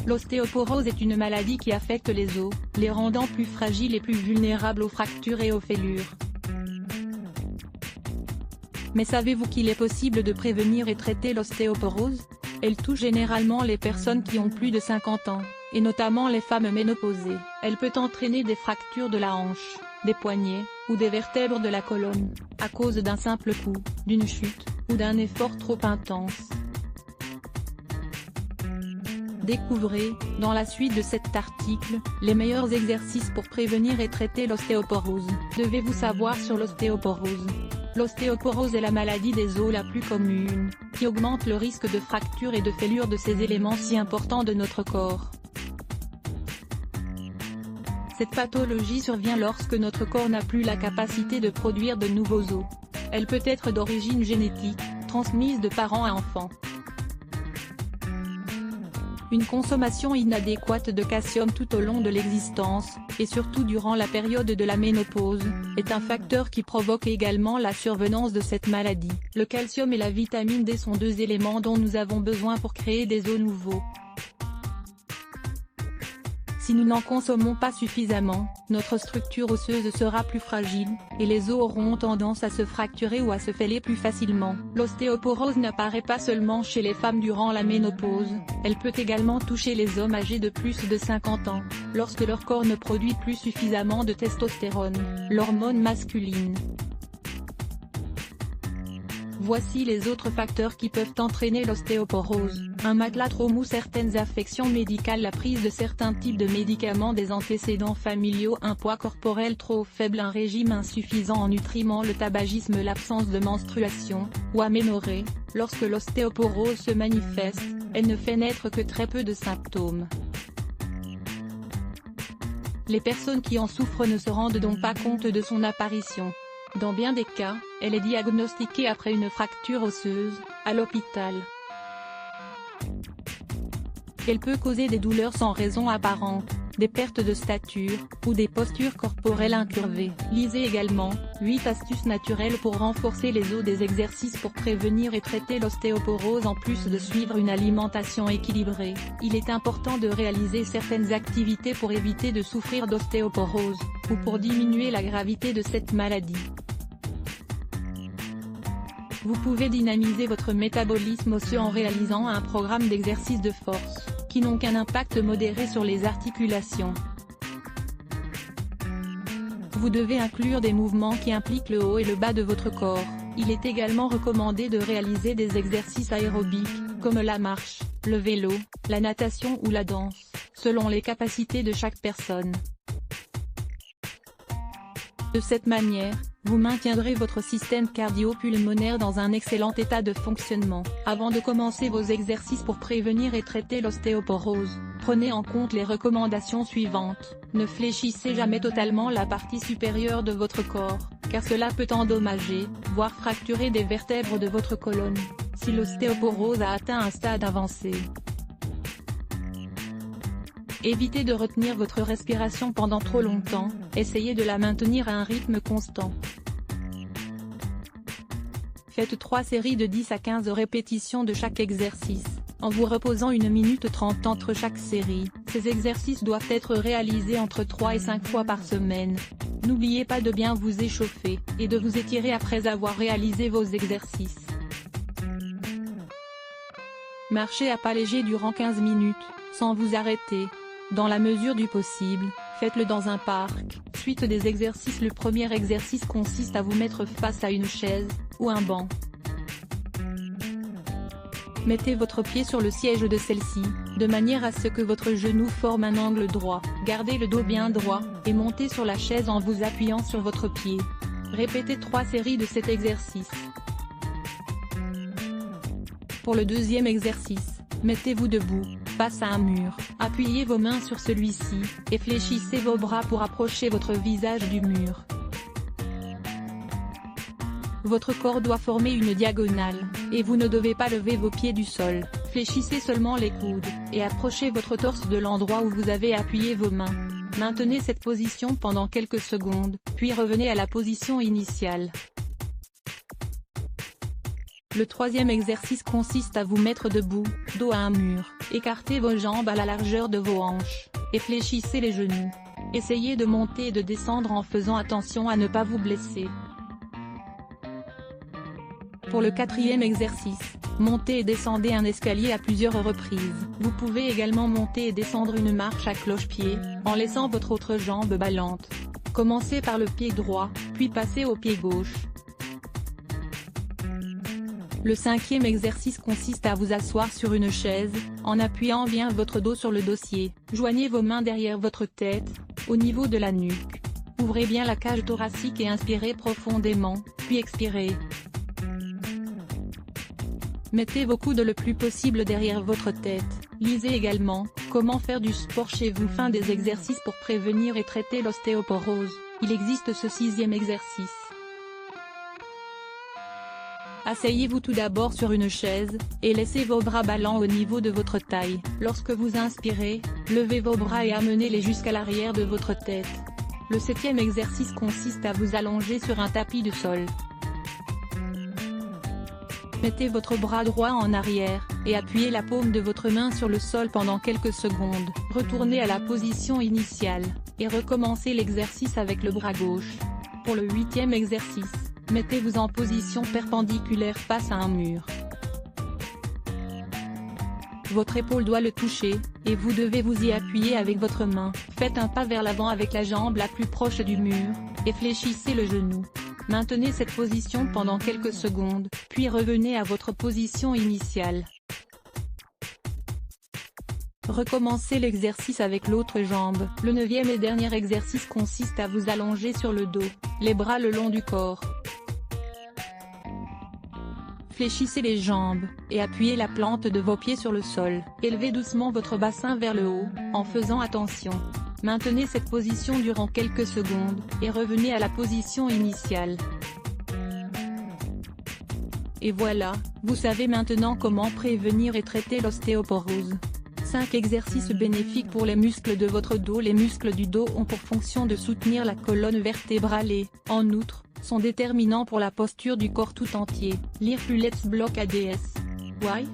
L'ostéoporose est une maladie qui affecte les os, les rendant plus fragiles et plus vulnérables aux fractures et aux fêlures. Mais savez-vous qu'il est possible de prévenir et traiter l'ostéoporose? Elle touche généralement les personnes qui ont plus de 50 ans, et notamment les femmes ménopausées. Elle peut entraîner des fractures de la hanche, des poignets, ou des vertèbres de la colonne, à cause d'un simple coup, d'une chute, ou d'un effort trop intense. Découvrez, dans la suite de cet article, les meilleurs exercices pour prévenir et traiter l'ostéoporose. Devez-vous savoir sur l'ostéoporose? L'ostéoporose est la maladie des os la plus commune, qui augmente le risque de fracture et de fêlure de ces éléments si importants de notre corps. Cette pathologie survient lorsque notre corps n'a plus la capacité de produire de nouveaux os. Elle peut être d'origine génétique, transmise de parents à enfants. Une consommation inadéquate de calcium tout au long de l'existence, et surtout durant la période de la ménopause, est un facteur qui provoque également la survenance de cette maladie. Le calcium et la vitamine D sont deux éléments dont nous avons besoin pour créer des os nouveaux. Si nous n'en consommons pas suffisamment, notre structure osseuse sera plus fragile, et les os auront tendance à se fracturer ou à se fêler plus facilement. L'ostéoporose n'apparaît pas seulement chez les femmes durant la ménopause, elle peut également toucher les hommes âgés de plus de 50 ans, lorsque leur corps ne produit plus suffisamment de testostérone, l'hormone masculine. Voici les autres facteurs qui peuvent entraîner l'ostéoporose: un matelas trop mou, certaines affections médicales, la prise de certains types de médicaments, des antécédents familiaux, un poids corporel trop faible, un régime insuffisant en nutriments, le tabagisme, l'absence de menstruation, ou aménorrhée. Lorsque l'ostéoporose se manifeste, elle ne fait naître que très peu de symptômes. Les personnes qui en souffrent ne se rendent donc pas compte de son apparition. Dans bien des cas, elle est diagnostiquée après une fracture osseuse, à l'hôpital. Elle peut causer des douleurs sans raison apparente, des pertes de stature, ou des postures corporelles incurvées. Lisez également, 8 astuces naturelles pour renforcer les os, des exercices pour prévenir et traiter l'ostéoporose. En plus de suivre une alimentation équilibrée, il est important de réaliser certaines activités pour éviter de souffrir d'ostéoporose, ou pour diminuer la gravité de cette maladie. Vous pouvez dynamiser votre métabolisme osseux en réalisant un programme d'exercices de force, qui n'ont qu'un impact modéré sur les articulations. Vous devez inclure des mouvements qui impliquent le haut et le bas de votre corps. Il est également recommandé de réaliser des exercices aérobiques, comme la marche, le vélo, la natation ou la danse, selon les capacités de chaque personne. De cette manière, vous maintiendrez votre système cardio-pulmonaire dans un excellent état de fonctionnement. Avant de commencer vos exercices pour prévenir et traiter l'ostéoporose, prenez en compte les recommandations suivantes. Ne fléchissez jamais totalement la partie supérieure de votre corps, car cela peut endommager, voire fracturer des vertèbres de votre colonne, si l'ostéoporose a atteint un stade avancé. Évitez de retenir votre respiration pendant trop longtemps, essayez de la maintenir à un rythme constant. Faites 3 séries de 10 à 15 répétitions de chaque exercice, en vous reposant 1 minute 30 entre chaque série. Ces exercices doivent être réalisés entre 3 et 5 fois par semaine. N'oubliez pas de bien vous échauffer, et de vous étirer après avoir réalisé vos exercices. Marchez à pas léger durant 15 minutes, sans vous arrêter. Dans la mesure du possible, faites-le dans un parc. Suite des exercices: le premier exercice consiste à vous mettre face à une chaise, ou un banc. Mettez votre pied sur le siège de celle-ci, de manière à ce que votre genou forme un angle droit. Gardez le dos bien droit, et montez sur la chaise en vous appuyant sur votre pied. Répétez 3 séries de cet exercice. Pour le deuxième exercice, mettez-vous debout, face à un mur, appuyez vos mains sur celui-ci, et fléchissez vos bras pour approcher votre visage du mur. Votre corps doit former une diagonale, et vous ne devez pas lever vos pieds du sol. Fléchissez seulement les coudes, et approchez votre torse de l'endroit où vous avez appuyé vos mains. Maintenez cette position pendant quelques secondes, puis revenez à la position initiale. Le troisième exercice consiste à vous mettre debout, dos à un mur, écartez vos jambes à la largeur de vos hanches, et fléchissez les genoux. Essayez de monter et de descendre en faisant attention à ne pas vous blesser. Pour le quatrième exercice, montez et descendez un escalier à plusieurs reprises. Vous pouvez également monter et descendre une marche à cloche-pied, en laissant votre autre jambe ballante. Commencez par le pied droit, puis passez au pied gauche. Le cinquième exercice consiste à vous asseoir sur une chaise, en appuyant bien votre dos sur le dossier. Joignez vos mains derrière votre tête, au niveau de la nuque. Ouvrez bien la cage thoracique et inspirez profondément, puis expirez. Mettez vos coudes le plus possible derrière votre tête. Lisez également « Comment faire du sport chez vous ». Fin des exercices pour prévenir et traiter l'ostéoporose. Il existe ce sixième exercice. Asseyez-vous tout d'abord sur une chaise, et laissez vos bras ballants au niveau de votre taille. Lorsque vous inspirez, levez vos bras et amenez-les jusqu'à l'arrière de votre tête. Le septième exercice consiste à vous allonger sur un tapis de sol. Mettez votre bras droit en arrière, et appuyez la paume de votre main sur le sol pendant quelques secondes. Retournez à la position initiale, et recommencez l'exercice avec le bras gauche. Pour le huitième exercice, mettez-vous en position perpendiculaire face à un mur. Votre épaule doit le toucher, et vous devez vous y appuyer avec votre main. Faites un pas vers l'avant avec la jambe la plus proche du mur, et fléchissez le genou. Maintenez cette position pendant quelques secondes, puis revenez à votre position initiale. Recommencez l'exercice avec l'autre jambe. Le neuvième et dernier exercice consiste à vous allonger sur le dos, les bras le long du corps. Fléchissez les jambes, et appuyez la plante de vos pieds sur le sol. Élevez doucement votre bassin vers le haut, en faisant attention. Maintenez cette position durant quelques secondes, et revenez à la position initiale. Et voilà, vous savez maintenant comment prévenir et traiter l'ostéoporose. 5 exercices bénéfiques pour les muscles de votre dos. Les muscles du dos ont pour fonction de soutenir la colonne vertébrale et, en outre, sont déterminants pour la posture du corps tout entier. Lire plus Let's Block ADS. Why?